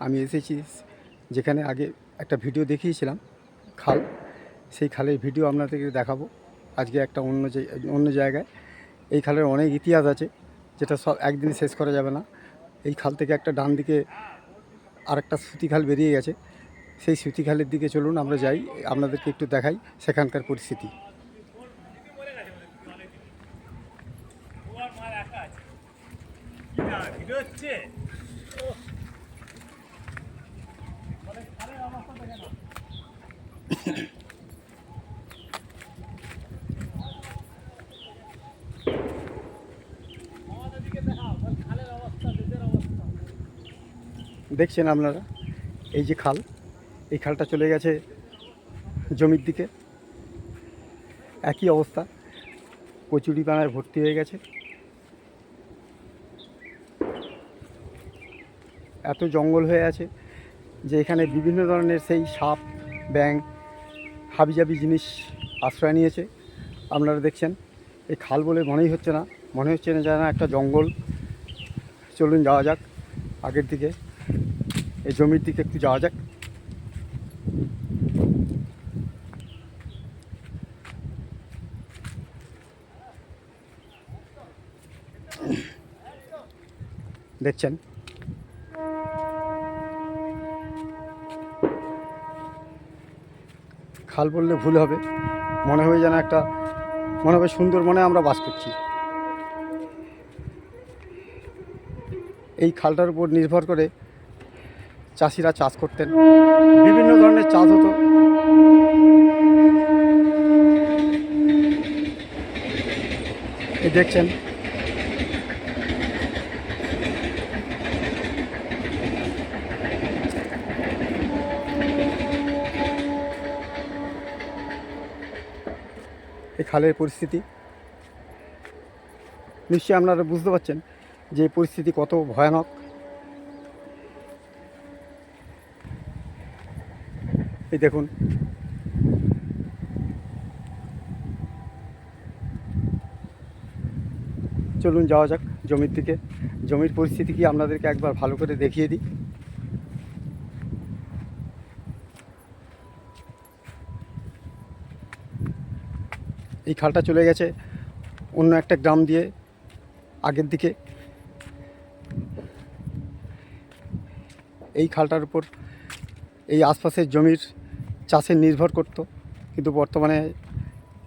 আমি এসেছি যেখানে আগে একটা ভিডিও দেখিয়েছিলাম খাল, সেই খালের ভিডিও আপনাদেরকে দেখাবো আজকে একটা অন্য জায়গায়। এই খালের অনেক ইতিহাস আছে যেটা সব একদিনে শেষ করা যাবে না। এই খাল থেকে একটা ডান দিকে আরেকটা সুতি খাল বেরিয়ে গেছে, সেই সুতি খালের দিকে চলুন আমরা যাই, আপনাদেরকে একটু দেখাই সেখানকার পরিস্থিতি। দেখছেন আপনারা এই যে খাল, এই খালটা চলে গেছে জমির দিকে, একই অবস্থা, কচুরিপানায় ভর্তি হয়ে গেছে। এত জঙ্গল হয়ে আছে যে এখানে বিভিন্ন ধরনের সেই সাপ, ব্যাঙ, হাবিজাবি জিনিস আশ্রয় নিয়েছে। আপনারা দেখছেন এই খাল বলে মনে হচ্ছে না যেন একটা জঙ্গল। চলুন যাওয়া যাক আগের দিকে, এই জমির দিকে একটু যাওয়া যাক। দেখছেন খাল বললে ভুল হবে, মনে হয় যেন একটা, মনে হবে সুন্দরবনে আমরা বাস করছি। এই খালটার উপর নির্ভর করে চাষিরা চাষ করতেন, বিভিন্ন ধরনের চাষ হতো। এই দেখছেন এই খালের পরিস্থিতি, নিশ্চয়ই আপনারা বুঝতে পারছেন যে এই পরিস্থিতি কত ভয়ানক। এই দেখুন চলুন যাওয়া যাক জমির দিকে। জমির পরিস্থিতি কি আপনাদেরকে একবার ভালো করে দেখিয়ে দিই। এই খালটা চলে গেছে অন্য একটা গ্রাম দিয়ে আগের দিকে। এই খালটার উপর এই আশপাশের জমির চাষে নির্ভর করত, কিন্তু বর্তমানে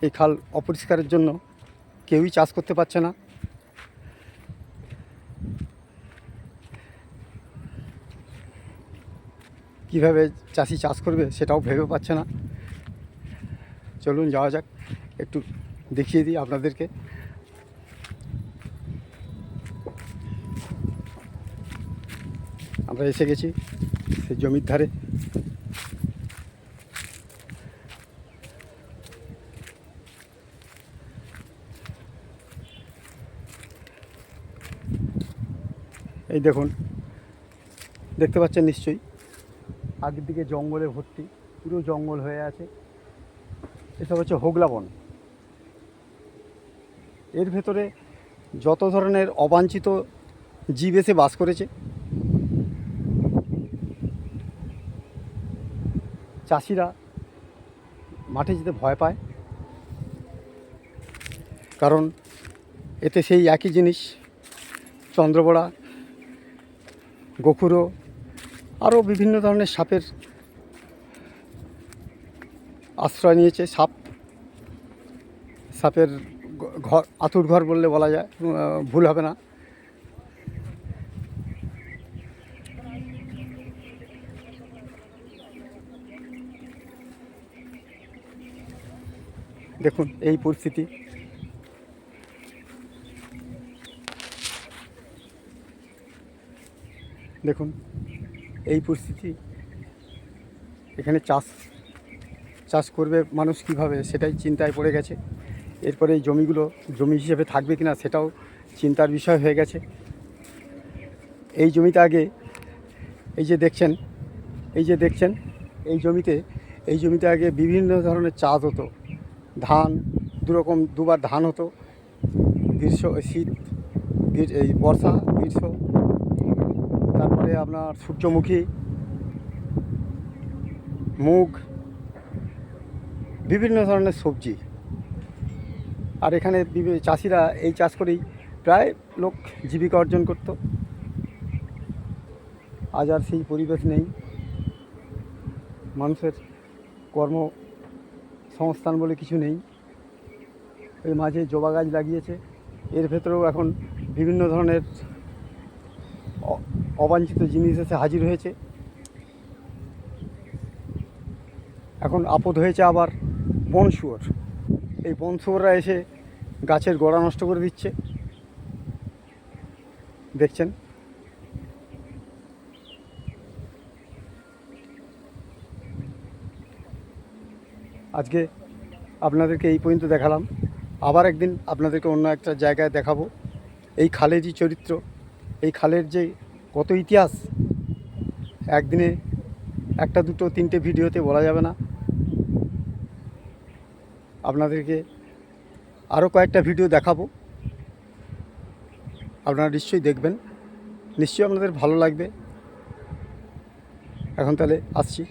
এই খাল অপরিষ্কারের জন্য কেউই চাষ করতে পারছে না। কিভাবে চাষি চাষ করবে সেটাও ভেবে পাচ্ছে না। চলুন যাওয়া যাক, একটু দেখিয়ে দিই আপনাদেরকে। আমরা এসে গেছি সেই জমির ধারে। এই দেখুন, দেখতে পাচ্ছেন নিশ্চয়ই আগের দিকে জঙ্গলে ভর্তি, পুরো জঙ্গল হয়ে আছে। এসব হচ্ছে হোগলা বন। এর ভেতরে যত ধরনের অবাঞ্ছিত জীব এসে বাস করেছে। চাষিরা মাঠে যেতে ভয় পায়, কারণ এতে সেই একই জিনিস চন্দ্রবড়া, গোখুরো, আরও বিভিন্ন ধরনের সাপের আশ্রয় নিয়েছে। সাপের ঘর, আঁতুড় ঘর বললে বলা যায়, ভুল হবে না। দেখুন এই পরিস্থিতি। দেখুন এই পরিস্থিতি, এখানে চাষ করবে মানুষ কীভাবে সেটাই চিন্তায় পড়ে গেছে। এরপরে এই জমিগুলো জমি হিসেবে থাকবে কিনা সেটাও চিন্তার বিষয় হয়ে গেছে। এই জমিতে আগে এই যে দেখছেন এই জমিতে আগে বিভিন্ন ধরনের চাষ হতো। ধান, দুবার ধান হতো, শীত, এই বর্ষা, গ্রীষ্ম, তারপরে আপনার সূর্যমুখী, মুগ, বিভিন্ন ধরনের সবজি। আর এখানে চাষিরা এই চাষ করেই প্রায় লোক জীবিকা অর্জন করত। আজ আর সেই পরিবেশ নেই। মানুষের কর্মসংস্থান বলে কিছু নেই। এর মাঝে জবা গাছ লাগিয়েছে, এর ভেতরেও এখন বিভিন্ন ধরনের অবাঞ্ছিত জিনিস এসে হাজির হয়েছে। এখন আপদ হয়েছে আবার বন শুয়োর। এই বন শুয়োররা এসে গাছের গোড়া নষ্ট করে দিচ্ছে, দেখছেন। আজকে আপনাদেরকে এই পর্যন্ত দেখালাম, আবার একদিন আপনাদেরকে অন্য একটা জায়গায় দেখাবো। এই খালেরই চরিত্র, এই খালের যে কত ইতিহাস, একদিনে একটা দুটো তিনটে ভিডিওতে বলা যাবে না। আপনাদেরকে আরও কয়েকটা ভিডিও দেখাবো, আপনারা নিশ্চয়ই দেখবেন, নিশ্চয়ই আপনাদের ভালো লাগবে। এখন তাহলে আসছি।